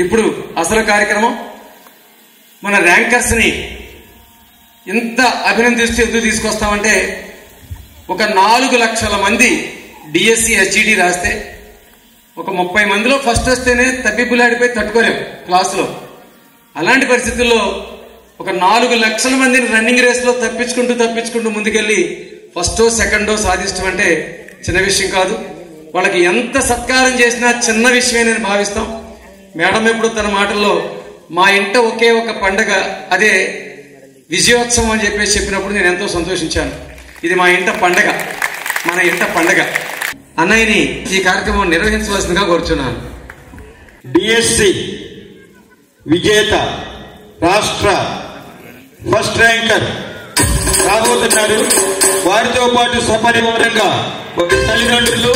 ఇప్పుడు అసలు కార్యక్రమం మన ర్యాంకర్స్ ని ఇంత అభినందిస్తూ ఎందుకు తీసుకొస్తామంటే ఒక 4 లక్షల మంది డిఎస్సి హెచ్ఈడి రాస్తే ఒక 30 మందిలో ఫస్ట్ వస్తేనే తప్పిపులాడిపోయి తట్టుకోలేం క్లాసులో. అలాంటి పరిస్థితుల్లో ఒక 4 లక్షల మందిని రన్నింగ్ రేస్ లో తప్పించుకుంటూ ముందుకెళ్లి ఫస్టో సెకండో సాధించడం అంటే చిన్న విషయం కాదు. వాళ్ళకి ఎంత సత్కారం చేసినా చిన్న విషయమే నేను భావిస్తాం. మేడం ఎప్పుడు తన మాటల్లో మా ఇంట ఒకే ఒక పండగ, అదే విజయోత్సవం అని చెప్పినప్పుడు నేను ఎంతో సంతోషించాను. ఇది మా ఇంట పండగ, మన ఇంట పండగ. అన్నయ్యని ఈ కార్యక్రమం నిర్వహించవలసిందిగా కోరుచున్నాను. డిఎస్సి విజేత రాష్ట్ర ఫస్ట్ ర్యాంకర్ రాబోతున్నారు. వారితో పాటు సపరివారంగా వారి తల్లిదండ్రులు,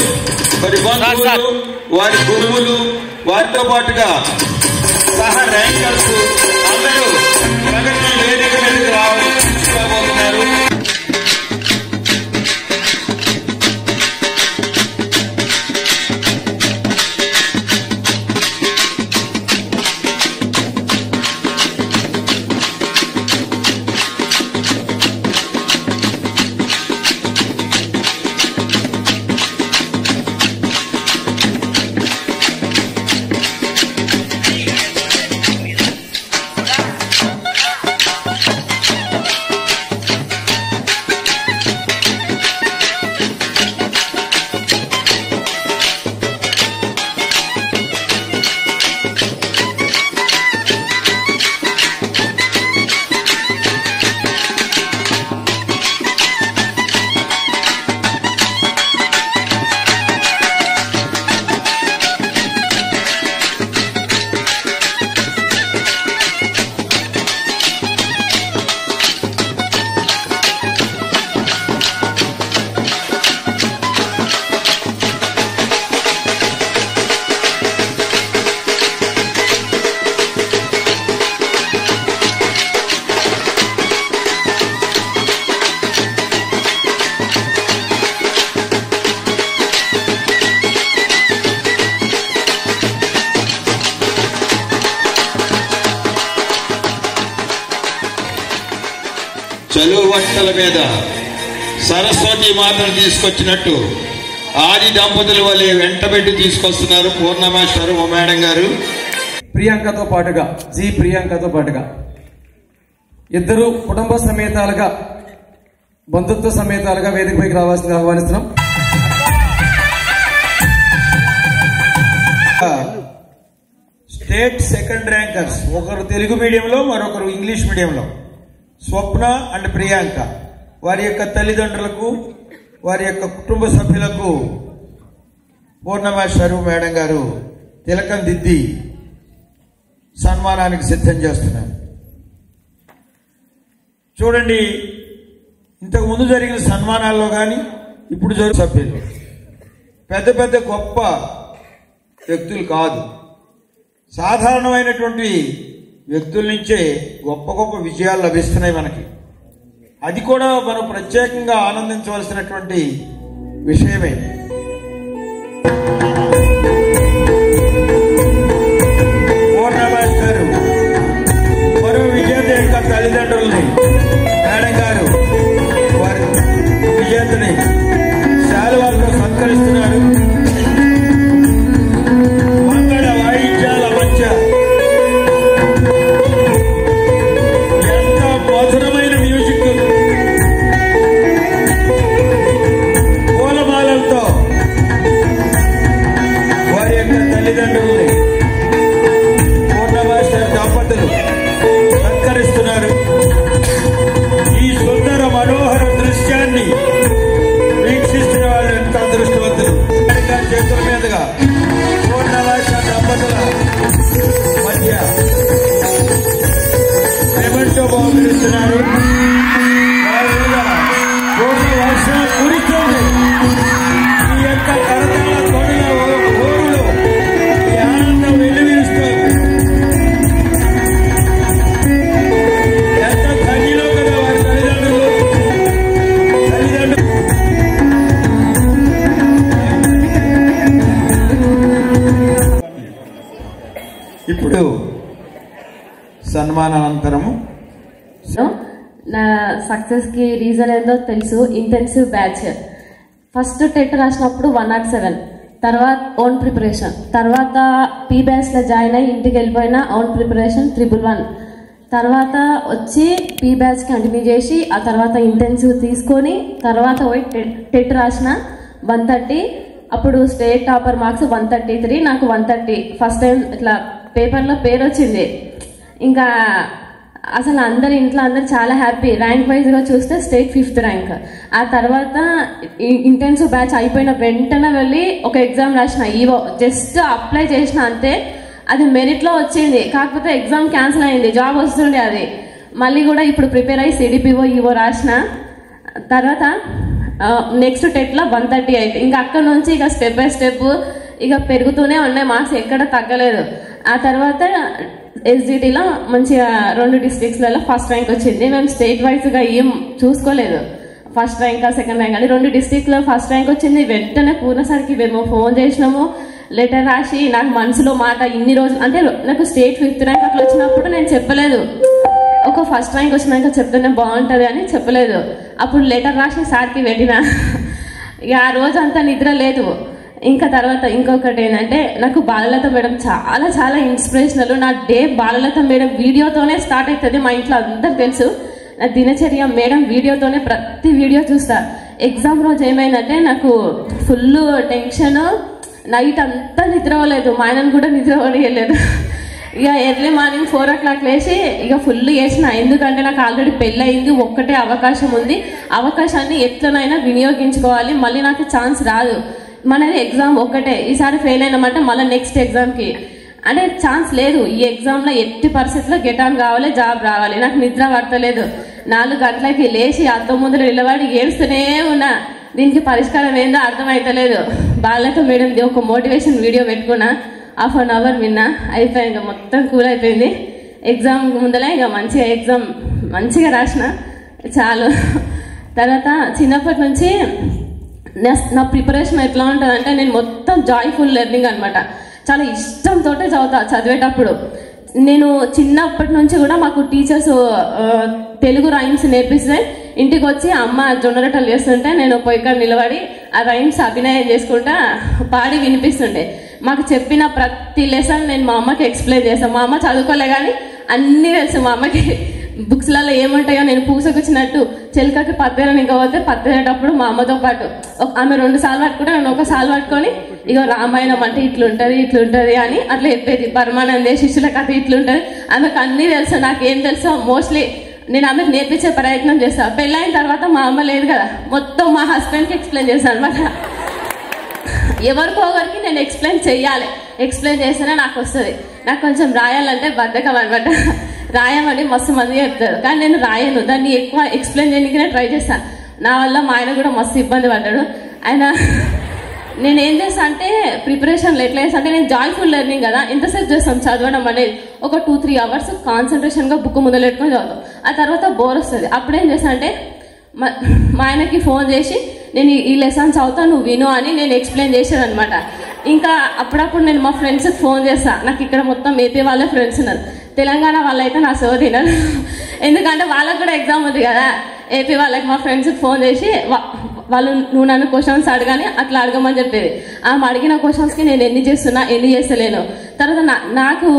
వారి బంధువులు, వారి గురువులు, వారితో పాటుగా సహ ర్యాంకర్స్ అందరూ ప్రగతి వేదిక మీదకి రాబోతున్నారు. చలువ వంటల మీద సరస్వతి మాతను తీసుకొచ్చినట్టు ఆది దంపతుల వల్లే వెంటబెట్టి తీసుకొస్తున్నారు పూర్ణమాస్టర్ మేడం గారు. ప్రియాంకతో పాటుగా ప్రియాంకతో పాటుగా ఇద్దరు కుటుంబ సమేతాలుగా, బంధుత్వ సమేతాలుగా వేదికపైకి రావాల్సింది ఆహ్వానిస్తున్నాం. స్టేట్ సెకండ్ ర్యాంకర్స్, ఒకరు తెలుగు మీడియంలో, మరొకరు ఇంగ్లీష్ మీడియంలో, స్వప్న అండ్ ప్రియాంక, వారి యొక్క తల్లిదండ్రులకు, వారి యొక్క కుటుంబ సభ్యులకు పూర్ణమాస్టర్ మేడం గారు తిలకం దిద్ది సన్మానానికి సిద్ధం చేస్తున్నారు. చూడండి, ఇంతకు ముందు జరిగిన సన్మానాల్లో కానీ ఇప్పుడు జరిగిన సభ్యులు పెద్ద పెద్ద గొప్ప వ్యక్తులు కాదు, సాధారణమైనటువంటి వ్యక్తుల నుంచే గొప్ప గొప్ప విజయాలు లభిస్తున్నాయి మనకి. అది కూడా మనం ప్రత్యేకంగా ఆనందించవలసినటువంటి విషయమే. పూర్ణమాస్టర్ మరో విజేత యొక్క తల్లిదండ్రుల్ని, మేడం గారు వారి విజేతని శాలువాలతో సత్కరిస్తున్నారు. మంగళ వాయిద్యాల మధ్య ఎంతో మధురమైన మ్యూజిక్, పూలమాలలతో వారి యొక్క తల్లిదండ్రుల్ని పూర్ణమాస్టర్ దంపతులు సత్కరిస్తున్నారు. ఈ సుందర మనోహర దృశ్యాన్ని వీక్షిస్తున్న వాళ్ళు ఎంత అదృష్టవంతులు. చేతుల మీదుగా పూర్ణమాస్టర్ దంపతుల మధ్య మెమెంటో బహుకరిస్తున్నారు. వారి మీద పూర్ణ వర్షం కురుస్తుంది. ఈ యొక్క కరతాళ తొడుల ఊరులో ఈ ఆనందం వెల్లువిరుస్తుంది. ఎంత ధన్యులో కదా వారి తల్లిదండ్రులు. ఇప్పుడు సన్మానానంతరము నా సక్సెస్కి రీజన్ ఏందో తెలుసు. Intensive batch. ఫస్ట్ టెట్ రాసినప్పుడు 107, తర్వాత ఓన్ ప్రిపరేషన్, తర్వాత పీ బ్యాచ్లో జాయిన్ అయ్యి ఇంటికి వెళ్ళిపోయిన ఓన్ ప్రిపరేషన్ 111, తర్వాత వచ్చి పీ బ్యాచ్ కంటిన్యూ చేసి ఆ తర్వాత ఇంటెన్సివ్ తీసుకొని తర్వాత పోయి టెట్ రాసిన 130. అప్పుడు స్టేట్ టాపర్ మార్క్స్ 133, నాకు 130. ఫస్ట్ టైం ఇట్లా పేపర్లో పేరు వచ్చింది. ఇంకా అసలు ఇంట్లో అందరు చాలా హ్యాపీ. ర్యాంక్ వైజ్గా చూస్తే స్టేట్ 5th ర్యాంక్. ఆ తర్వాత ఇంటెన్సివ్ బ్యాచ్ అయిపోయిన వెంటనే వెళ్ళి ఒక ఎగ్జామ్ రాసిన, ఈవో జస్ట్ అప్లై చేసిన అంతే. అది మెరిట్లో వచ్చింది, కాకపోతే ఎగ్జామ్ క్యాన్సిల్ అయింది. జాబ్ వస్తుండే అది. మళ్ళీ కూడా ఇప్పుడు ప్రిపేర్ అయ్యి సిడిపిఓ ఈవో రాసిన. తర్వాత నెక్స్ట్ టెట్లో 138. ఇంకా అక్కడ నుంచి ఇక స్టెప్ బై స్టెప్ ఇక పెరుగుతూనే ఉన్నాయి మార్క్స్, ఎక్కడ తగ్గలేదు. ఆ తర్వాత ఎస్జిటిలో మంచిగా 2 డిస్ట్రిక్ట్స్లలో ఫస్ట్ ర్యాంక్ వచ్చింది. మేము స్టేట్ వైజ్గా ఏం చూసుకోలేదు, ఫస్ట్ ర్యాంకా సెకండ్ ర్యాంక్ అని. 2 డిస్ట్రిక్ట్లో ఫస్ట్ ర్యాంక్ వచ్చింది. వెంటనే పూర్ణసారికి మేము ఫోన్ చేసినాము, లెటర్ రాసి నాకు మనసులో మాట ఇన్ని రోజులు అంటే నాకు స్టేట్ 5th ర్యాంక్ అట్లా వచ్చినప్పుడు నేను చెప్పలేదు. ఒక ఫస్ట్ ర్యాంక్ వచ్చినాక చెప్తేనే బాగుంటుంది అని చెప్పలేదు. అప్పుడు లెటర్ రాసి సార్కి పెట్టిన. ఇక ఆ రోజు అంతా నిద్ర లేదు. ఇంకా తర్వాత ఇంకొకటి ఏంటంటే నాకు బాలలత మేడం చాలా చాలా ఇన్స్పిరేషనల్. నా డే బాలలత మేడం వీడియోతోనే స్టార్ట్ అవుతుంది. మా ఇంట్లో అందరికి తెలుసు. నా దినచర్య మేడం వీడియోతోనే ప్రతి వీడియో చూస్తా. ఎగ్జామ్ రోజు ఏమైందంటే నాకు ఫుల్ టెన్షన్, నైట్ అంతా నిద్ర అవ్వలేదు. మా ఆయనను కూడా నిద్ర అవ్వలేదు. ఇక ఎర్లీ మార్నింగ్ 4 o'clock లేచి ఇక ఫుల్ చేసిన. ఎందుకంటే నాకు ఆల్రెడీ పెళ్ళి అయింది, ఒక్కటే అవకాశం ఉంది. అవకాశాన్ని ఎట్లనైనా వినియోగించుకోవాలి, మళ్ళీ నాకు ఛాన్స్ రాదు. మనది ఎగ్జామ్ ఒక్కటే, ఈసారి ఫెయిల్ అయినామంటే మళ్ళీ నెక్స్ట్ ఎగ్జామ్కి అంటే ఛాన్స్ లేదు. ఈ ఎగ్జామ్లో ఎట్టి పరిస్థితుల్లో గెట్ ఆన్ కావాలి, జాబ్ రావాలి. నాకు నిద్ర పడతలేదు. 4 గంటలకి లేచి అద్దం ముందు నిలబడి ఏడుస్తూనే ఉన్నా. దీనికి పరిష్కారం ఏందో అర్థమవుతలేదు. బాలలత మేడంది ఒక మోటివేషన్ వీడియో పెట్టుకున్నా, 1/2 hour విన్నా, అయిపోయింది. ఇంకా మొత్తం కూల్ అయిపోయింది. ఎగ్జామ్ ముందలే ఇక మంచిగా ఎగ్జామ్ మంచిగా రాసిన చాలు. తర్వాత చిన్నప్పటి నుంచి నా ప్రిపరేషన్ ఎట్లా ఉంటుందంటే నేను మొత్తం జాయ్ఫుల్ లెర్నింగ్ అనమాట. చాలా ఇష్టంతో చదివేటప్పుడు. నేను చిన్నప్పటి నుంచి కూడా మాకు టీచర్స్ తెలుగు రైమ్స్ నేర్పిస్తే ఇంటికి వచ్చి అమ్మ జొన్న రొట్టెలు చేస్తుంటే నేను పొయ్యికాడ నిలబడి ఆ రైమ్స్ అభినయం చేసుకుంటా పాడి వినిపిస్తుండే. మాకు చెప్పిన ప్రతి లెసన్ నేను మా అమ్మకి ఎక్స్ప్లెయిన్ చేస్తాను. మా అమ్మ చదువుకోలే కానీ అన్నీ తెలుసు మా అమ్మకి. బుక్స్లలో ఏముంటాయో నేను పూసకొచ్చినట్టు చెలికకి పత్తేరని ఇంకా పోతే పత్తేరేటప్పుడు మా అమ్మతో పాటు ఆమె 2 సార్లు పట్టుకుంటే నేను 1 సార్లు పట్టుకొని ఇక రామాయణం అంటే ఇట్లుంటది అని అట్లా చెప్పేది. పరమానందే శిష్యుల కథ ఇట్లుంటది. ఆమెకు అన్నీ తెలుసు, నాకేం తెలుసో మోస్ట్లీ నేను ఆమెకు నేర్పించే ప్రయత్నం చేస్తాను. పెళ్ళైన తర్వాత మా అమ్మ లేదు కదా, మొత్తం మా హస్బెండ్కి ఎక్స్ప్లెయిన్ చేస్తాను అనమాట. ఎవరికో ఒకరికి నేను ఎక్స్ప్లెయిన్ చేయాలి, ఎక్స్ప్లెయిన్ చేస్తేనే నాకు వస్తుంది. నాకు కొంచెం రాయాలంటే బద్ధకం అనమాట. రాయమని మస్తు మంది చెప్తారు కానీ నేను రాయను. దాన్ని ఎక్కువ ఎక్స్ప్లెయిన్ చేయడానికినే ట్రై చేస్తాను. నా వల్ల మా ఆయన కూడా మస్తు ఇబ్బంది పడ్డాడు. ఆయన నేనేం చేస్తాను అంటే ప్రిపరేషన్లో ఎట్లా చేస్తాను అంటే నేను జాయ్ఫుల్ లెర్నింగ్ కదా, ఎంతసేపు చేస్తాం చదవడం అనేది ఒక 2-3 hours కాన్సన్ట్రేషన్గా బుక్ ముందు పెట్టుకొని చదువుతాం. ఆ తర్వాత బోర్ వస్తుంది. అప్పుడేం చేస్తాను అంటే మా ఆయనకి ఫోన్ చేసి నేను ఈ లెసన్స్ చదువుతాను నువ్వు విను అని నేను ఎక్స్ప్లెయిన్ చేసేది అనమాట. ఇంకా అప్పుడప్పుడు నేను మా ఫ్రెండ్స్కి ఫోన్ చేస్తాను. నాకు ఇక్కడ మొత్తం ఏపీ వాళ్ళే ఫ్రెండ్స్ ఉన్నారు. తెలంగాణ వాళ్ళైతే నా సో తినరు, ఎందుకంటే వాళ్ళకు కూడా ఎగ్జామ్ ఉంది కదా. ఏపీ వాళ్ళకి మా ఫ్రెండ్స్కి ఫోన్ చేసి వాళ్ళు నువ్వు నన్ను క్వశ్చన్స్ అడగాని అట్లా అడగమని చెప్పేది. ఆమె అడిగిన క్వశ్చన్స్కి నేను ఎన్ని చేస్తున్నా ఎన్ని చేస్తలేను. తర్వాత నాకు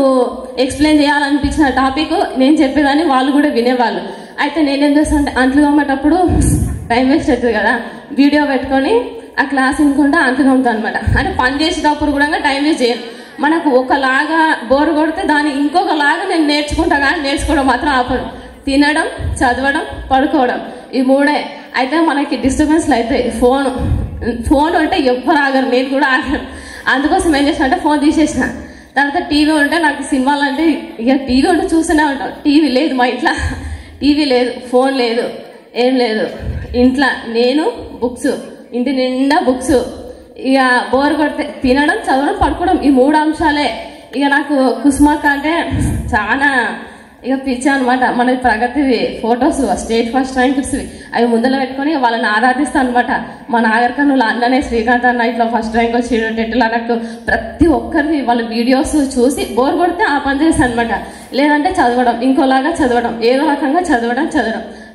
ఎక్స్ప్లెయిన్ చేయాలనిపించిన టాపిక్ నేను చెప్పేదాన్ని వాళ్ళు కూడా వినేవాళ్ళు. అయితే నేనేం చేస్తాను అంటే అంట్లు తోమేటప్పుడు టైం వేస్ట్ అవుతుంది కదా, వీడియో పెట్టుకొని ఆ క్లాస్ వినుకుంటా అంట్లు తోముతాను అనమాట. అంటే పని చేసేటప్పుడు కూడా టైం వేస్ట్ చేయను. మనకు ఒకలాగా బోర్ కొడితే దాన్ని ఇంకొకలాగా నేను నేర్చుకుంటా కానీ నేర్చుకోవడం మాత్రం ఆపను. తినడం, చదవడం, పడుకోవడం, ఈ 3. అయితే మనకి డిస్టర్బెన్స్లు అవుతాయి. ఫోన్ అంటే ఎవ్వరు ఆగరు, నేను కూడా ఆగను. అందుకోసం ఏం చేసిన అంటే ఫోన్ తీసేసిన. తర్వాత టీవీ ఉంటే నాకు సినిమాలు అంటే ఇక టీవీ ఉంటే చూస్తూనే ఉంటాం. టీవీ లేదు మా ఇంట్లో, టీవీ లేదు, ఫోన్ లేదు, ఏం లేదు. ఇంట్లో నేను బుక్స్, ఇంటి నిండా బుక్స్. ఇక బోర్ కొడితే తినడం, చదవడం, పడుకోవడం, ఈ 3 అంశాలే. ఇక నాకు కుసుమక్క అంటే చాలా ఇక పిచ్చా అనమాట. మన ప్రగతి ఫొటోస్ స్టేట్ ఫస్ట్ ర్యాంకర్స్ అవి ముందర పెట్టుకొని వాళ్ళని ఆరాధిస్తా అనమాట. మా నాగర్ కర్నూలు అన్ననే శ్రీకాంత్ అన్న ఇట్లా ఫస్ట్ ర్యాంక్ వచ్చి టెట్లు అన్నట్టు ప్రతి ఒక్కరివి వాళ్ళ వీడియోస్ చూసి బోర్ కొడితే ఆ పని చేస్తాను అనమాట. లేదంటే చదవడం, ఇంకోలాగా చదవడం, ఏదో రకంగా చదవడం.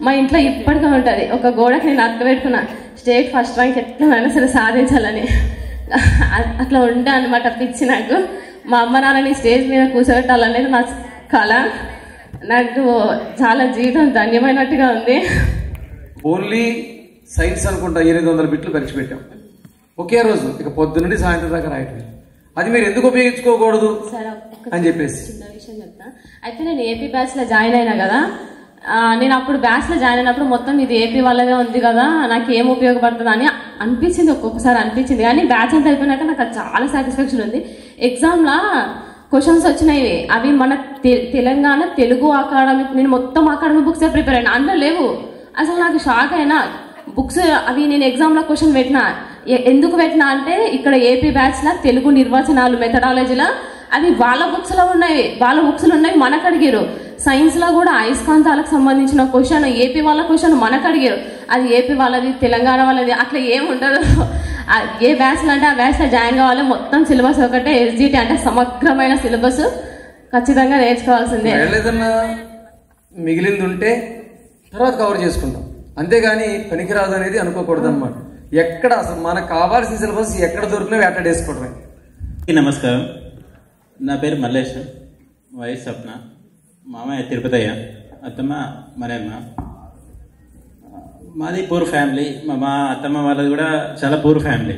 మా ఇంట్లో ఇప్పటికే ఉంటుంది, ఒక గోడకి నేను అక్క పెట్టుకున్నా స్టేట్ ఫస్ట్ ర్యాంక్ ఎట్లైనా సరే సాధించాలని. అట్లా ఉండే అనమాట పిచ్చి నాకు. మా అమ్మ నాన్నని స్టేజ్ మీద కూర్చోబెట్టాలనేది నా కళ. నాకు చాలా జీవితం ధన్యమైనట్టుగా ఉంది. ఓన్లీ సైన్స్ అనుకుంటా 800 బిట్లు ఖర్చు పెట్టాం ఒకే రోజు, ఇక పొద్దున్నుండి సాయంత్రం దాకా రాయటం. అది మీరు ఎందుకు ఉపయోగించుకోకూడదు అని చెప్పేసి చిన్న విషయం చెప్తా. అయితే నేను ఏపీ బ్యాచ్ లో జాయిన్ అయినా కదా, నేను అప్పుడు బ్యాచ్ లో జాయిన్ అయినప్పుడు మొత్తం ఇది ఏపీ వాళ్ళదే ఉంది కదా, నాకు ఏం ఉపయోగపడుతుంది అని అనిపించింది, ఒక్కొక్కసారి అనిపించింది. కానీ బ్యాచ్ అంతా అయిపోయినాక నాకు చాలా సాటిస్ఫాక్షన్ ఉంది. ఎగ్జామ్ లా క్వశ్చన్స్ వచ్చినాయి, అవి మన తెలంగాణ తెలుగు అకాడమీ, నేను మొత్తం అకాడమీ బుక్స్ ప్రిపేర్ అయినా, అందులో లేవు. అసలు నాకు షాక్ అయినా. బుక్స్ అవి నేను ఎగ్జామ్ లో క్వశ్చన్ పెట్టినా, ఎందుకు పెట్టినా అంటే ఇక్కడ ఏపీ బ్యాచ్ లా తెలుగు నిర్వచనాలు మెథడాలజీలా అవి వాళ్ళ బుక్స్ లో ఉన్నాయి, మనకు అడిగారు. సైన్స్ లో కూడా అయస్కాంతాలకు సంబంధించిన క్వశ్చన్ ఏపీ వాళ్ళ క్వశ్చన్ మనకు అడిగారు. అది ఏపీ వాళ్ళది తెలంగాణ వాళ్ళది అట్లా ఏమి ఉండదు. ఏ బ్యాచ్ అంటే ఆ బ్యాచ్ లో జాయిన్ కావాలి. మొత్తం సిలబస్ ఒకటే, ఎస్జిటి అంటే సమగ్రమైన సిలబస్, ఖచ్చితంగా నేర్చుకోవాల్సిందే. ఏదన్నా మిగిలింది ఉంటే తర్వాత కవర్ చేసుకుంటాం, అంతేగాని పనికిరాదు అనేది అనుకోకూడదు అనమాట. ఎక్కడ అసలు మనకు కావాల్సిన సిలబస్ ఎక్కడ దొరికినా వేటాడేసుకోవడమే. నమస్కారం, నా పేరు మల్లేశం, వయసు స్వప్న, మామయ్య తిరుపతయ్య, అత్తమ్మ మరమ్మ. మాది పూర్ ఫ్యామిలీ. మా అత్తమ్మ వాళ్ళది కూడా చాలా పూర్ ఫ్యామిలీ.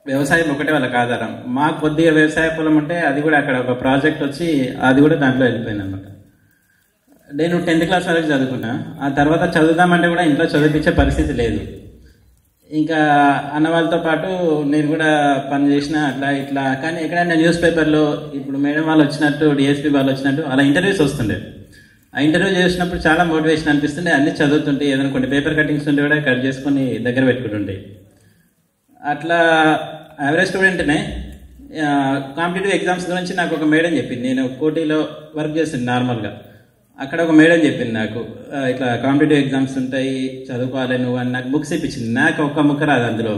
వ్యవసాయం ఒకటే వాళ్ళకి ఆధారం. మాకు కొద్దిగా వ్యవసాయ పొలం ఉంటే అది కూడా అక్కడ ఒక ప్రాజెక్ట్ వచ్చి అది కూడా దాంట్లో వెళ్ళిపోయింది అనమాట. నేను 10th క్లాస్ వరకు చదువుకున్నా. ఆ తర్వాత చదువుదామంటే కూడా ఇంట్లో చదివించే పరిస్థితి లేదు. ఇంకా అన్న వాళ్ళతో పాటు నేను కూడా పని చేసిన అట్లా ఇట్లా. కానీ ఎక్కడైనా న్యూస్ పేపర్లో ఇప్పుడు మేడం వాళ్ళు వచ్చినట్టు, డిఎస్పీ వాళ్ళు వచ్చినట్టు అలా ఇంటర్వ్యూస్ వస్తుండే. ఆ ఇంటర్వ్యూ చేసినప్పుడు చాలా మోటివేషన్ అనిపిస్తుండే. అన్ని చదువుతుంటే ఏదైనా కొన్ని పేపర్ కటింగ్స్ ఉంటే కూడా కట్ చేసుకొని దగ్గర పెట్టుకుంటుంటే. అట్లా యావరేజ్ స్టూడెంట్నే. కాంపిటేటివ్ ఎగ్జామ్స్ గురించి నాకు ఒక మేడం చెప్పింది. నేను కోటిలో వర్క్ చేసింది నార్మల్గా. అక్కడ ఒక మేడం చెప్పింది నాకు, ఇట్లా కాంపిటేటివ్ ఎగ్జామ్స్ ఉంటాయి, చదువుకోవాలి నువ్వు అని నాకు బుక్స్ ఇప్పించింది. నాకు ఒక్క ముక్క రాదు అందులో.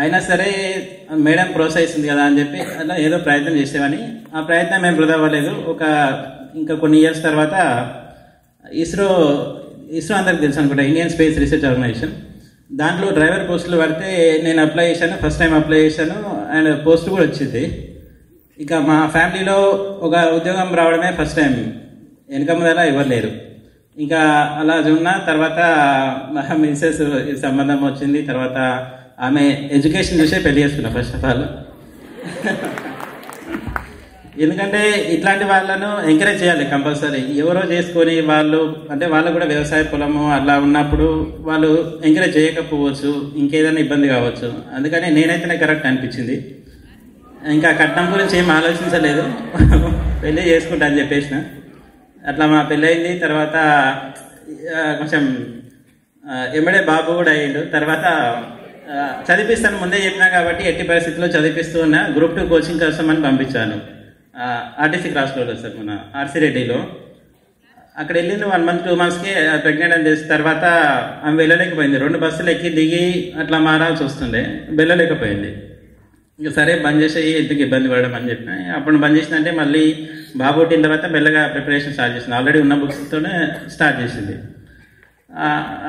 అయినా సరే మేడం ప్రోత్సహిస్తుంది కదా అని చెప్పి అలా ఏదో ప్రయత్నం చేసేవని. ఆ ప్రయత్నం ఏం వృధా అవ్వలేదు. ఇంకా కొన్ని ఇయర్స్ తర్వాత ఇస్రో అందరికి తెలుసు అనుకుంటా, ఇండియన్ స్పేస్ రీసెర్చ్ ఆర్గనైజేషన్. దాంట్లో డ్రైవర్ పోస్టులు పడితే నేను అప్లై చేశాను. ఫస్ట్ టైం అప్లై చేశాను అండ్ పోస్ట్ కూడా వచ్చింది. ఇక మా ఫ్యామిలీలో ఒక ఉద్యోగం రావడమే ఫస్ట్ టైం. వెనక ముందర ఎవరు లేరు. ఇంకా అలా ఉన్న తర్వాత మా మిస్సెస్ సంబంధం వచ్చింది. తర్వాత ఆమె ఎడ్యుకేషన్ చూసే పెళ్లి చేసుకున్నా ఫస్ట్ ఆఫ్ ఆల్. ఎందుకంటే ఇట్లాంటి వాళ్ళను ఎంకరేజ్ చేయాలి కంపల్సరీ. ఎవరో చేసుకొని వాళ్ళు అంటే వాళ్ళకు కూడా వ్యవసాయ పొలము అలా ఉన్నప్పుడు వాళ్ళు ఎంకరేజ్ చేయకపోవచ్చు, ఇంకేదైనా ఇబ్బంది కావచ్చు. అందుకని నేనైతేనే కరెక్ట్ అనిపించింది. ఇంకా కట్నం గురించి ఏం ఆలోచించలేదు, పెళ్ళి చేసుకుంటా అని చెప్పేసిన. అట్లా మా పెళ్ళయింది. తర్వాత కొంచెం ఎమ్మడే బాబు కూడా అయ్యిండు. తర్వాత చదివిస్తాను ముందే చెప్పినా కాబట్టి ఎట్టి పరిస్థితుల్లో చదివిస్తూ ఉన్నా. గ్రూప్ 2 కోచింగ్ కోసం అని పంపించాను. ఆర్టీసీ క్రాస్ రోడ్ సార్, మన ఆర్సీ రెడ్డిలో. అక్కడ వెళ్ళింది 1 month 2 monthsకి ప్రెగ్నెంట్ అని చేసిన తర్వాత ఆమె వెళ్ళలేకపోయింది. 2 బస్సులు ఎక్కి దిగి అట్లా మారాల్సి వస్తుండే, వెళ్ళలేకపోయింది. ఇంకా సరే బంద్ చేసి ఎందుకు ఇబ్బంది పడడం అని చెప్పిన. అప్పుడు బంద్ చేసిందంటే మళ్ళీ బాబు పుట్టిన తర్వాత మెల్లగా ప్రిపరేషన్ స్టార్ట్ చేసింది. ఆల్రెడీ ఉన్న బుక్స్తోనే స్టార్ట్ చేసింది.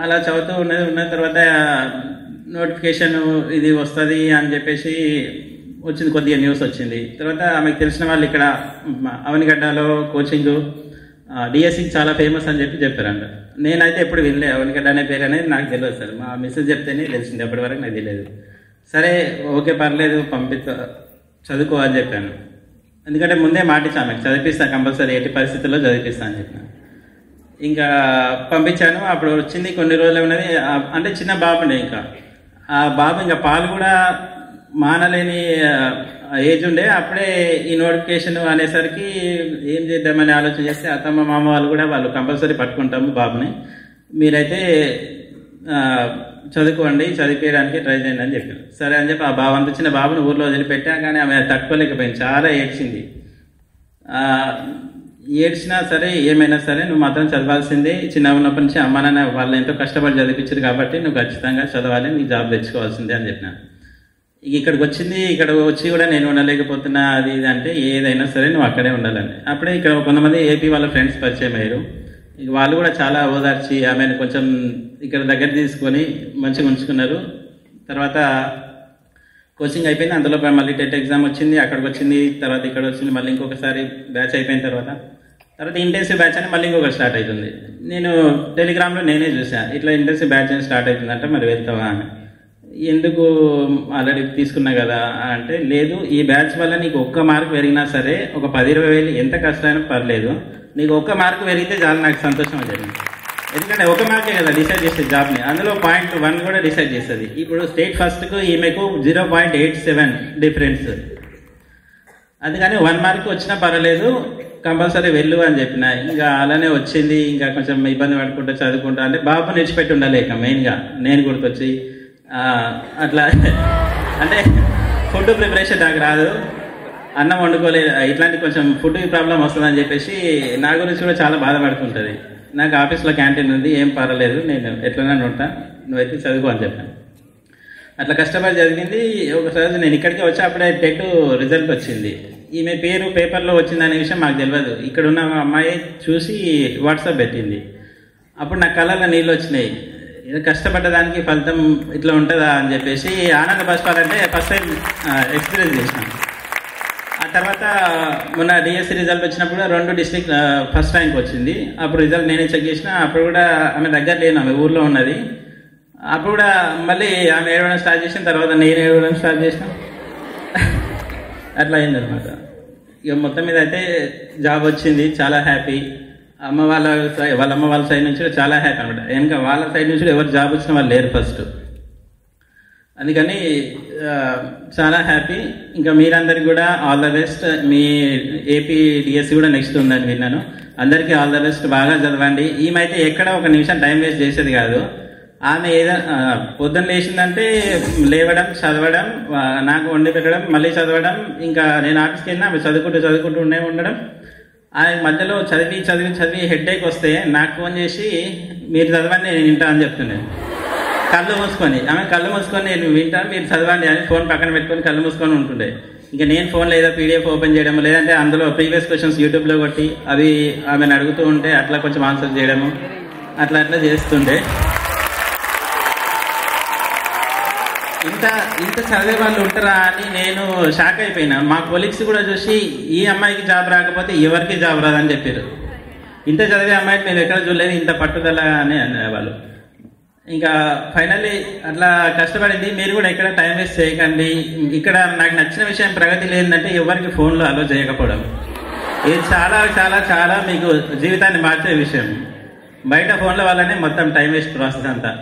అలా చదువుతూ ఉన్న తర్వాత నోటిఫికేషన్ ఇది వస్తుంది అని చెప్పేసి వచ్చింది, కొద్దిగా న్యూస్ వచ్చింది. తర్వాత ఆమెకు తెలిసిన వాళ్ళు ఇక్కడ అవనిగడ్డలో కోచింగ్ డిఎస్సికి చాలా ఫేమస్ అని చెప్పారంట. నేనైతే ఎప్పుడు వినలే, అవనిగడ్డ అనే పేరు అనేది నాకు తెలియదు సార్. మా మిస్సెస్ చెప్తేనే తెలిసింది, అప్పటి వరకు నాకు తెలియదు. సరే ఓకే పర్లేదు చదువుకో అని చెప్పాను. ఎందుకంటే ముందే మాటించాను ఆమెకు, చదివిస్తాను కంపల్సరీ, ఎట్టి పరిస్థితుల్లో చదివిస్తాను అని చెప్పాను. ఇంకా పంపించాను. అప్పుడు వచ్చింది, కొన్ని రోజులు ఉన్నది. అంటే చిన్న బాబుండే, ఇంకా ఆ బాబు ఇంకా పాలు కూడా మానలేని ఏజ్ ఉండే. అప్పుడే ఈ నోటిఫికేషన్ అనేసరికి ఏం చేద్దామని ఆలోచన చేస్తే అత్తమ్మ మామ వాళ్ళు కంపల్సరీ పట్టుకుంటాము బాబుని, మీరైతే చదువుకోండి, చదివించడానికి ట్రై చేయండి అని చెప్పాను. సరే అని చెప్పి ఆ బాబు అంత చిన్న బాబుని ఊర్లో వదిలిపెట్టా. కానీ ఆమె తట్టుకోలేకపోయింది, చాలా ఏడ్చింది. ఏడ్చినా సరే ఏమైనా సరే నువ్వు మాత్రం చదవాల్సిందే, చిన్న ఉన్నప్పటి నుంచి అమ్మ నాన్న వాళ్ళు ఎంతో కష్టపడి చదివించారు కాబట్టి నువ్వు ఖచ్చితంగా చదవాలి, నీకు జాబ్ తెచ్చుకోవాల్సిందే అని చెప్పిన. ఇక్కడికి వచ్చింది, ఇక్కడ వచ్చి కూడా నేను ఉండలేకపోతున్నా అది ఇది అంటే ఏదైనా సరే నువ్వు అక్కడే ఉండాలని. అప్పుడే ఇక్కడ కొంతమంది ఏపీ వాళ్ళ ఫ్రెండ్స్ పరిచయం అయ్యారు. ఇక వాళ్ళు కూడా చాలా ఓదార్చి ఆమెను కొంచెం ఇక్కడ దగ్గర తీసుకొని మంచిగా ఉంచుకున్నారు. తర్వాత కోచింగ్ అయిపోయింది, అందులో మళ్ళీ టెట్ ఎగ్జామ్ వచ్చింది, అక్కడికి వచ్చింది, తర్వాత ఇక్కడ వచ్చింది, మళ్ళీ ఇంకొకసారి బ్యాచ్ అయిపోయిన తర్వాత ఇంటెన్సివ్ బ్యాచ్ అని మళ్ళీ ఇంకొకటి స్టార్ట్ అవుతుంది. నేను టెలిగ్రామ్లో నేనే చూసాను ఇట్లా ఇంటెన్సివ్ బ్యాచ్ అని స్టార్ట్ అవుతుందంటే మరి వెళ్తావా అని. ఎందుకు ఆల్రెడీ తీసుకున్నా కదా అంటే, లేదు ఈ బ్యాచ్ వల్ల నీకు ఒక్క మార్క్ పెరిగినా సరే ఒక 10-20 వేలు ఎంత కష్టమైనా పర్లేదు, నీకు ఒక్క మార్క్ పెరిగితే చాలా నాకు సంతోషం జరిగింది. ఎందుకంటే ఒక మార్కే కదా డిసైడ్ చేసేది జాబ్ని, అందులో 0.1 కూడా డిసైడ్ చేస్తుంది. ఇప్పుడు స్టేట్ ఫస్ట్కు ఈమెకు 0.87 డిఫరెన్స్. అందుకని 1 మార్క్ వచ్చినా పర్వాలేదు కంపల్సరీ వెళ్ళు అని చెప్పిన. ఇంకా అలానే వచ్చింది. ఇంకా కొంచెం ఇబ్బంది పడుకుంటూ చదువుకుంటా అంటే బాబు నిలిచిపెట్టి ఉండాలి. ఇక మెయిన్గా నేను గుర్తొచ్చి అట్లా అంటే ఫుడ్ ప్రిపరేషన్ నాకు రాదు, అన్నం వండుకోలేదు, ఇట్లాంటి కొంచెం ఫుడ్ ప్రాబ్లం వస్తుందని చెప్పేసి నా గురించి కూడా చాలా బాధపడుతుంటుంది. నాకు ఆఫీస్లో క్యాంటీన్ ఉంది, ఏం పర్వాలేదు నేను ఎట్లనే ఉంటా, నువ్వైతే చదువుకో అని చెప్పాను. అట్లా కష్టపడి జరిగింది. ఒకసారి నేను ఇక్కడికి వచ్చి అప్పుడే టెట్ రిజల్ట్ వచ్చింది. ఈమె పేరు పేపర్లో వచ్చిందనే విషయం మాకు తెలియదు. ఇక్కడ ఉన్న అమ్మాయి చూసి వాట్సాప్ పెట్టింది. అప్పుడు నా కళ్ళలో నీళ్ళు వచ్చినాయి. కష్టపడ్డదానికి ఫలితం ఇట్లా ఉంటుందా అని చెప్పేసి ఆనంద బాష్పాలంటే ఫస్ట్ టైం ఎక్స్పీరియన్స్ చేసినాం. ఆ తర్వాత మొన్న డిఎస్సి రిజల్ట్ వచ్చినప్పుడు 2 డిస్ట్రిక్ట్ ఫస్ట్ ర్యాంక్ వచ్చింది. అప్పుడు రిజల్ట్ నేనే చెక్ చేసిన. అప్పుడు కూడా ఆమె దగ్గర లేను, ఆమె ఊర్లో ఉన్నది. అప్పుడు కూడా మళ్ళీ ఆమె ఏడవడం స్టార్ట్ చేసిన, తర్వాత నేను ఏడవడం స్టార్ట్ చేసిన. అట్లా అయిందనమాట. ఇక మొత్తం మీద అయితే జాబ్ వచ్చింది, చాలా హ్యాపీ. అమ్మ వాళ్ళ అమ్మ వాళ్ళ సైడ్ నుంచి చాలా హ్యాపీ అనమాట. ఇంకా వాళ్ళ సైడ్ నుంచి ఎవరు జాబ్ వచ్చిన వాళ్ళు లేరు ఫస్ట్. అందుకని చాలా హ్యాపీ. ఇంకా మీరందరికీ కూడా all the best. Me AP DSC కూడా నెక్స్ట్ ఉందని విన్నాను. అందరికీ ఆల్ ద బెస్ట్. బాగా చదవండి. ఈమెయితే ఎక్కడ ఒక నిమిషం టైం వేస్ట్ చేసేది కాదు. ఆమె ఏదైనా పొద్దున్న లేచిందంటే లేవడం, చదవడం, నాకు వండి పెట్టడం, మళ్ళీ చదవడం. ఇంకా నేను ఆఫీస్కి వెళ్ళినా ఆమె చదువుకుంటూ ఉండడం. ఆమె మధ్యలో చదివి హెడ్ఏక్ వస్తే నాకు ఫోన్ చేసి మీరు చదవండి నేను వింటా అని చెప్తున్నాను. కళ్ళు మూసుకొని నేను వింటాను మీరు చదవండి అని ఫోన్ పక్కన పెట్టుకొని కళ్ళు మూసుకొని ఉంటుండే. ఇంకా నేను ఫోన్లో ఏదో పీడిఎఫ్ ఓపెన్ చేయడం, లేదంటే అందులో ప్రీవియస్ క్వశ్చన్స్ యూట్యూబ్లో కొట్టి అవి ఆమెను అడుగుతూ ఉంటే అట్లా కొంచెం ఆన్సర్ చేయడము అట్లా చేస్తుండే. ఇంత చదివే వాళ్ళు ఉంటారా అని నేను షాక్ అయిపోయినా. మా కొలీగ్స్ కూడా చూసి ఈ అమ్మాయికి జాబ్ రాకపోతే ఎవరికి జాబ్ రాదని చెప్పారు. ఇంత చదివే అమ్మాయికి మేము ఎక్కడ చూడలేదు, ఇంత పట్టుదల అని అనేవాళ్ళు. ఇంకా ఫైనల్లీ అట్లా కష్టపడింది. మీరు కూడా ఎక్కడ టైం వేస్ట్ చేయకండి. ఇక్కడ నాకు నచ్చిన విషయం ప్రగతి లేదంటే ఎవరికి ఫోన్లో అలో చేయకపోవడం. ఇది చాలా చాలా చాలా మీకు జీవితాన్ని మార్చే విషయం. బయట ఫోన్ల వల్లనే మొత్తం టైం వేస్ట్ ప్రాసెస్ అంతా.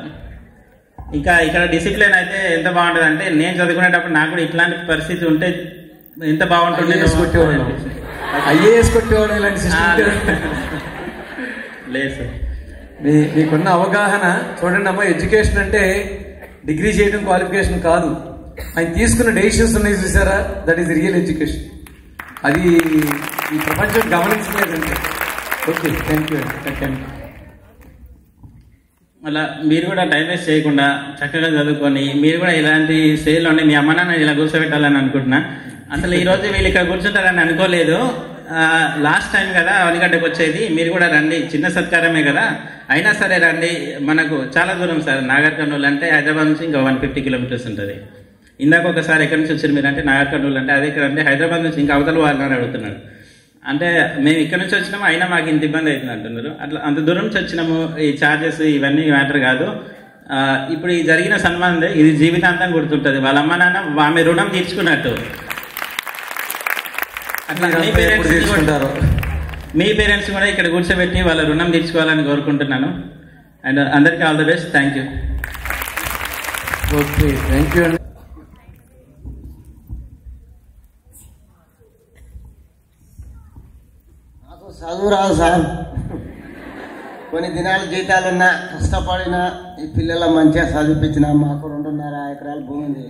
ఇంకా ఇక్కడ డిసిప్లిన్ అయితే ఎంత బాగుంటుంది అంటే, నేను చదువుకునేటప్పుడు నాకు కూడా ఇట్లాంటి పరిస్థితి ఉంటే ఎంత బాగుంటుంది. ఐఏఎస్ కొట్టేవాడు ఇలాంటి సిస్టమ్ లేదు సార్. మీకున్న అవగాహన చూడండి అమ్మా. ఎడ్యుకేషన్ అంటే డిగ్రీ చేయడం క్వాలిఫికేషన్ కాదు. ఆయన తీసుకున్న డెసిషన్స్ ఉన్నాయి చూసారా, దట్ ఈస్ రియల్ ఎడ్యుకేషన్. అది ఈ ప్రపంచం గమనించలేదంటే. ఓకే, థ్యాంక్ యూ అండి. అలా మీరు కూడా టైం వేస్ట్ చేయకుండా చక్కగా చదువుకొని మీరు కూడా ఇలాంటి స్టేజ్లో ఉండి మీ అమ్మ నాన్న ఇలా కూర్చోబెట్టాలని అనుకుంటున్నా. అసలు ఈరోజు వీళ్ళు ఇక్కడ కూర్చుంటారని అనుకోలేదు. లాస్ట్ టైం కదా అవనిగడ్డకు వచ్చేది, మీరు కూడా రండి, చిన్న సత్కారమే కదా, అయినా సరే రండి. మనకు చాలా దూరం సార్, నాగర్ కర్నూలు అంటే హైదరాబాద్ నుంచి ఇంకా 150 కిలోమీటర్స్ ఉంటుంది. ఇందాక ఒకసారి ఎక్కడి నుంచి వచ్చారు మీరు అంటే నాగర్ కర్నూలు అంటే అదే ఇక్కడ అంటే హైదరాబాద్ నుంచి ఇంకా అవతల వాళ్ళని అడుగుతున్నాడు. అంటే మేము ఇక్కడ నుంచి వచ్చినాము అయినా మాకు ఇంత ఇబ్బంది అవుతుంది అంటున్నారు. అట్లా అంత దూరం నుంచి వచ్చినాము. ఈ ఛార్జెస్ ఇవన్నీ మ్యాటర్ కాదు. ఇప్పుడు ఈ జరిగిన సన్మానం ఇది జీవితాంతం గుర్తుంటుంది. వాళ్ళ అమ్మ నాన్న ఆమె రుణం తీర్చుకున్నట్టు. అట్లా మీ పేరెంట్స్ కూడా ఇక్కడ కూర్చోబెట్టి వాళ్ళ రుణం తీర్చుకోవాలని కోరుకుంటున్నాను. అండ్ అందరికీ all the best. Thank you. Okay, thank you అండి. నాకు చదువు రాదు సార్. కొన్ని దినాలు జీతాలున్నా కష్టపడినా ఈ పిల్లల మంచిగా చదివిపించిన. మాకు 2.5 ఎకరాల భూమి ఉంది,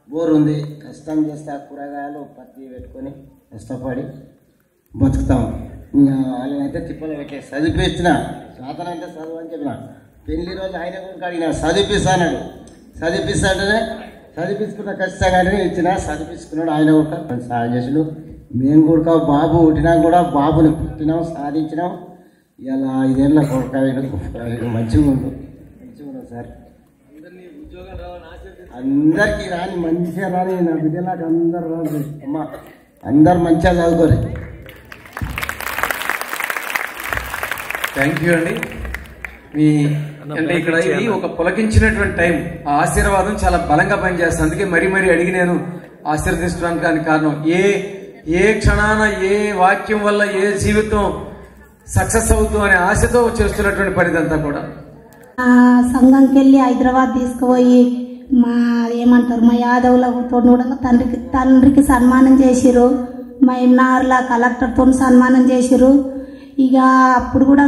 బోర్ ఉంది. కష్టం చేస్తే కూరగాయలు పత్తి పెట్టుకొని కష్టపడి బతుకుతాము. వాళ్ళనైతే తిప్పలు పెట్టే చదివిపించిన శాతనంటే చదువు అని చెప్పిన. పెళ్లి రోజు ఆయన కూడా అడిగిన చదివిపిస్తా అన్నాడు. చదివిపిస్తాంటేనే చదివించుకున్న ఖచ్చితంగానే ఇచ్చిన. చదివించుకున్నాడు ఆయన కూడా సాయం చేసినాడు. మేము కూడా బాబు పుట్టినా కూడా బాబుని పుట్టినాం, సాధించినాం. ఇలా 5 ఏళ్ళ కొడుకు మంచిగా ఉండు సార్. అందరికీ రాని మంచిగా రాని నా బిడ్డలాగా అందరు రాని అమ్మా, అందరు మంచిగా చదువుకోరు. థ్యాంక్ యూ అండి. మీ అంటే ఇక్కడ ఇది ఒక పులకించినటువంటి టైం. ఆ ఆశీర్వాదం చాలా బలంగా పనిచేస్తుంది. అందుకే మరీ అడిగి నేను ఆశీర్వదించడానికి కారణం ఏ క్షణాన ఏ వాక్యం వల్ల ఏ జీవితం సక్సెస్ అవుతుంది అనే ఆశతో చేస్తున్నటువంటి పనిదంతా కూడా. సంఘంకి వెళ్ళి హైదరాబాద్ తీసుకుపోయి మా యాదవులతో కూడా తండ్రికి సన్మానం చేసిరు. మా ఎమ్నార్ల కలెక్టర్తో సన్మానం చేసిరు. ఇక అప్పుడు కూడా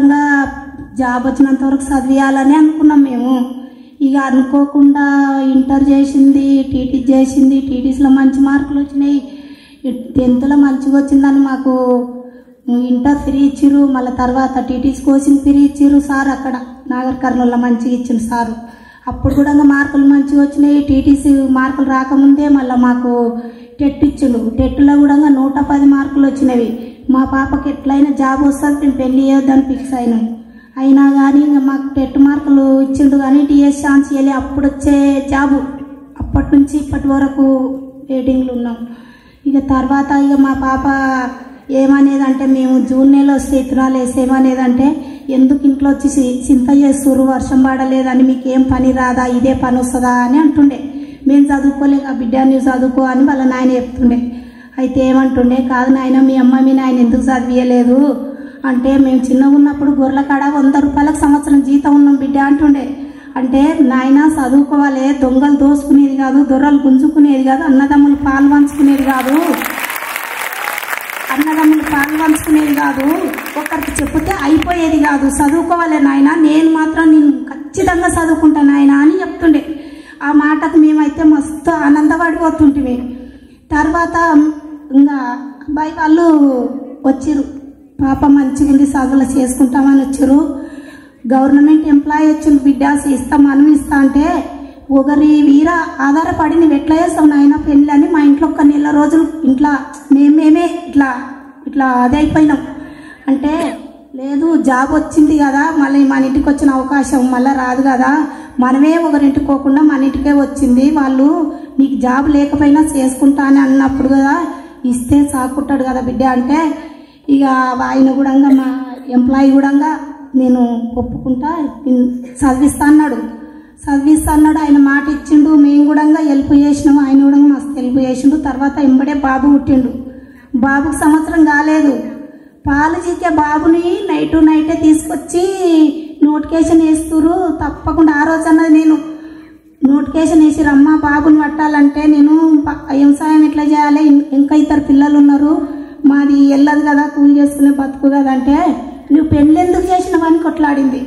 జాబ్ వచ్చినంత వరకు చదివేయాలని అనుకున్నాం మేము. ఇక అనుకోకుండా ఇంటర్ చేసింది, టీటీ చేసింది. టీటీసీలో మంచి మార్కులు వచ్చినాయి. 10th మంచిగా వచ్చిందని మాకు ఇంటర్ ఫ్రీ ఇచ్చిరు. మళ్ళీ తర్వాత టీటీసీ కోచింగ్ ఫ్రీ ఇచ్చిరు సార్. అక్కడ నాగర్ కర్నూలులో మంచిగా ఇచ్చిండు సారు. అప్పుడు కూడా మార్కులు మంచిగా వచ్చినాయి. టీటీసీ మార్కులు రాకముందే మళ్ళీ మాకు టెట్ ఇచ్చిండు. టెట్లో కూడా 110 మార్కులు వచ్చినవి. మా పాపకి ఎట్లయినా జాబ్ వస్తుంది, మేము పెళ్లి చేయొద్దని ఫిక్స్ అయినాం. అయినా కానీ ఇంకా మాకు టెట్ మార్కులు ఇచ్చిండు. కానీ టీఎస్ ఛాన్స్ ఇవ్వలే. అప్పుడు వచ్చే జాబు అప్పటి నుంచి ఇప్పటి వరకు వెయిటింగ్లు ఉన్నాం. ఇక తర్వాత ఇక మా పాప ఏమనేదంటే, మేము జూన్ నెలలో వస్తే ఇత్తనాలు వేసేమనేదంటే, ఎందుకు ఇంట్లో వచ్చి చింత చేస్తుర్రు, వర్షం పడలేదని, మీకు ఏం పని రాదా, ఇదే పని వస్తుందా అని అంటుండే. మేము చదువుకోలేక బిడ్డ నువ్వు చదువుకో అని వాళ్ళ నాయన చెప్తుండే. అయితే ఏమంటుండే, కాదు నాయన మీ అమ్మ మీ నాయన ఎందుకు చదివియలేదు అంటే, మేము చిన్నగా ఉన్నప్పుడు గొర్రెల కాడ 100 రూపాయలకు సంవత్సరం జీతం ఉన్నాం బిడ్డ అంటుండే. అంటే నాయన చదువుకోవాలి, దొంగలు దోసుకునేది కాదు, దొర్రలు గుంజుకునేది కాదు, అన్నదమ్ములు పాలు పంచుకునేది కాదు, ఒకరికి చెప్తే అయిపోయేది కాదు, చదువుకోవాలి నాయన, నేను మాత్రం నేను ఖచ్చితంగా చదువుకుంటా నాయన అని చెప్తుండే. ఆ మాటకు మేమైతే మస్తు ఆనందపడిపోతుంటే. తర్వాత ఇంకా అబ్బాయి వాళ్ళు వచ్చిరు, పాప మంచిగా ఉంది చదువులు చేసుకుంటామని వచ్చారు. గవర్నమెంట్ ఎంప్లాయీ వచ్చింది, బిడ్డ ఇస్తా మనం ఇస్తా అంటే, ఒకరి వీర ఆధారపడి నువ్వు ఎట్లా చేస్తావు నాయన పెళ్ళి అని మా ఇంట్లో 1 నెల రోజులు ఇంట్లో మేమే ఇట్లా అదే అయిపోయినాం. అంటే లేదు జాబ్ వచ్చింది కదా, మళ్ళీ మన ఇంటికి వచ్చిన అవకాశం మళ్ళీ రాదు కదా, మనమే ఒకరింటికి పోకుండా మన ఇంటికే వచ్చింది, వాళ్ళు నీకు జాబ్ లేకపోయినా చేసుకుంటా అని అన్నప్పుడు కదా ఇస్తే సాకుంటాడు కదా బిడ్డ అంటే, ఇక ఆయన కూడా మా ఎంప్లాయీ కూడా నేను ఒప్పుకుంటా చదివిస్తా అన్నాడు. ఆయన మాట ఇచ్చిండు. మేము కూడా హెల్ప్ చేసినాము, ఆయన కూడా మస్తు హెల్ప్ చేసిండు. తర్వాత ఎంబడే బాబు పుట్టిండు. బాబుకి సంవత్సరం కాలేదు. పాలు చీకే బాబుని నైటే తీసుకొచ్చి నోటిఫికేషన్ వేస్తురు. తప్పకుండా ఆ రోజు అన్నది నేను నోటిఫికేషన్ వేసిరమ్మా బాబుని పట్టాలంటే, నేను వ్యవసాయం ఎట్లా చేయాలి, ఇంకా 2 పిల్లలు ఉన్నారు, మాది వెళ్ళదు కదా, కూలి చేసుకునే బతుకు కదా అంటే, నువ్వు పెళ్ళి ఎందుకు చేసినావని కొట్లాడింది.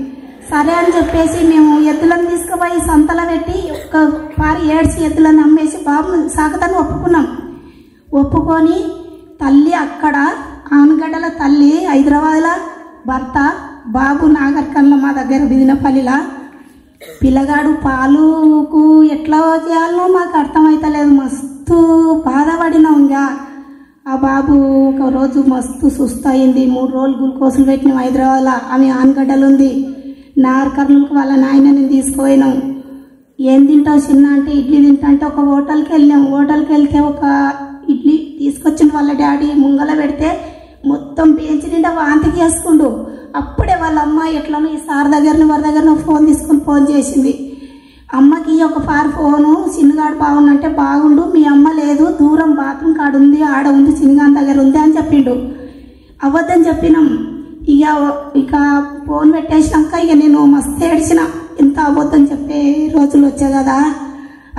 సరే అని చెప్పేసి మేము ఎద్దులను తీసుకుపోయి సంతలో పెట్టి ఒక పారి ఏడ్చి ఎద్దులను అమ్మేసి బాబుని సాకుతాను ఒప్పుకొని తల్లి అక్కడ ఆనగడ్డల తల్లి హైదరాబాద్లో భర్త, బాబు నాగర్కర్నూలు మా దగ్గర బిదినపల్లిలా. పిల్లగాడు పాలుకు ఎట్లా చేయాలనో మాకు అర్థమవుతలేదు. మస్తు బాధపడినాం. ఇంకా ఆ బాబు ఒక రోజు మస్తు సుస్థ అయింది. 3 రోజులు గ్లూకోజులు పెట్టినాం హైదరాబాద్లో. ఆమె ఆనగడ్డలు ఉంది. నాగర్కర్నూలుకి వాళ్ళ నాయనని తీసుకుపోయినాం. ఏం తింటావు చిన్న అంటే, ఇడ్లీ తింటా అంటే ఒక హోటల్కి వెళ్ళాం. హోటల్కి వెళ్తే ఒక ఇడ్లీ తీసుకొచ్చిన వాళ్ళ డాడీ ముంగల పెడితే మొత్తం బెంచ్ నిండా వాంతికి వేసుకుండు. అప్పుడే వాళ్ళ అమ్మ ఎట్లనో ఈ సార్ దగ్గరని వారి దగ్గర ఫోన్ తీసుకుని ఫోన్ చేసింది. అమ్మకి ఒక ఫోను, చిన్నగాడు బాగుందంటే బాగుండు, మీ అమ్మ లేదు, దూరం బాత్రూమ్ కాడ ఉంది, ఆడ ఉంది, చిన్నగాని దగ్గర ఉంది అని చెప్పిండు. అవద్దని చెప్పినాం. ఇక ఫోన్ పెట్టేసినాక ఇక నేను మస్తు ఏడ్చిన, ఎంత అబద్ధం చెప్పే రోజులు వచ్చాయి కదా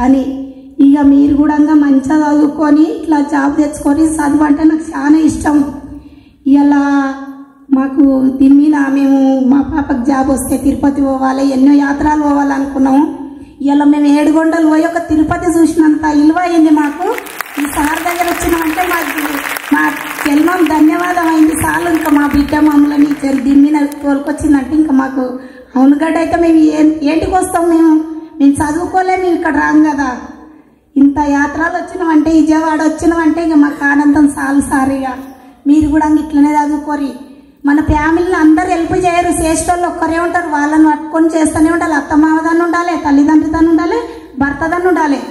అని. ఇక మీరు కూడా మంచిగా చదువుకొని ఇట్లా జాబ్ తెచ్చుకొని చదువు అంటే నాకు చాలా ఇష్టం. ఇలా మాకు దీని మీద మేము మా పాపకు జాబ్ వస్తే తిరుపతి పోవాలి, ఎన్నో యాత్రలు పోవాలనుకున్నాము. ఇలా మేము 7 గంటలు పోయి ఒక తిరుపతి చూసినంత విలువ అయింది మాకు. ఈ సార్ దగ్గర వచ్చినామంటే మా జన్మం ధన్యవాదం అయింది. సార్లు ఇంకా మా బిడ్డ మమ్మల్ని ఇచ్చారు దీని మీద తోలుకొచ్చిందంటే ఇంకా మాకు అవును గడ్డ అయితే మేము ఏంటికి వస్తాం మేము చదువుకోలే మేము ఇక్కడ రాం కదా ఇంత యాత్రలు వచ్చినామంటే విజయవాడ వచ్చినామంటే ఇక మాకు ఆనందం చాలు సారిగా మీరు కూడా ఇట్లనే చదువుకోరి మన ఫ్యామిలీలో అందరు హెల్ప్ చేయరు చేసేటోళ్ళు ఒక్కరే ఉంటారు వాళ్ళని పట్టుకొని చేస్తూనే ఉండాలి అత్తమావదాన్ని ఉండాలి తల్లిదండ్రులతో ఉండాలి భర్తదాన్ని ఉండాలి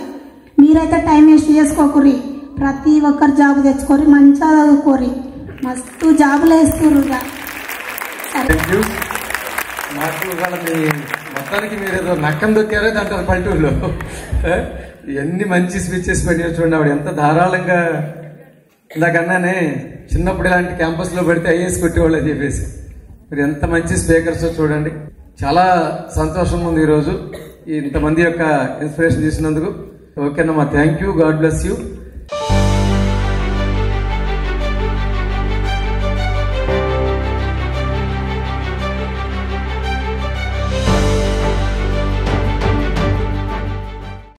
మీరైతే టైం వేస్ట్ చేసుకోకూరి ప్రతి ఒక్కరు జాబ్ తెచ్చుకోరి మంచిగా చదువుకోరి మస్తు జాబులు వేస్తుర్రుగా నాకు ఇవాళ మీ మొత్తానికి మీరు ఏదో నక్కం దొక్కారో దాంట్లో పల్లెటూరులో ఎన్ని మంచి స్పీచెస్ పెట్టినా చూడండి ఆవిడ ఎంత ధారాళంగా ఇందాకన్నానే చిన్నప్పుడు ఇలాంటి క్యాంపస్లో పెడితే ఐఏఎస్ కొట్టేవాళ్ళు అని చెప్పేసి మీరు ఎంత మంచి స్పీకర్స్ చూడండి చాలా సంతోషంగా ఉంది ఈరోజు ఇంతమంది యొక్క ఇన్స్పిరేషన్ తీసినందుకు ఓకేనమ్మా thank you God bless you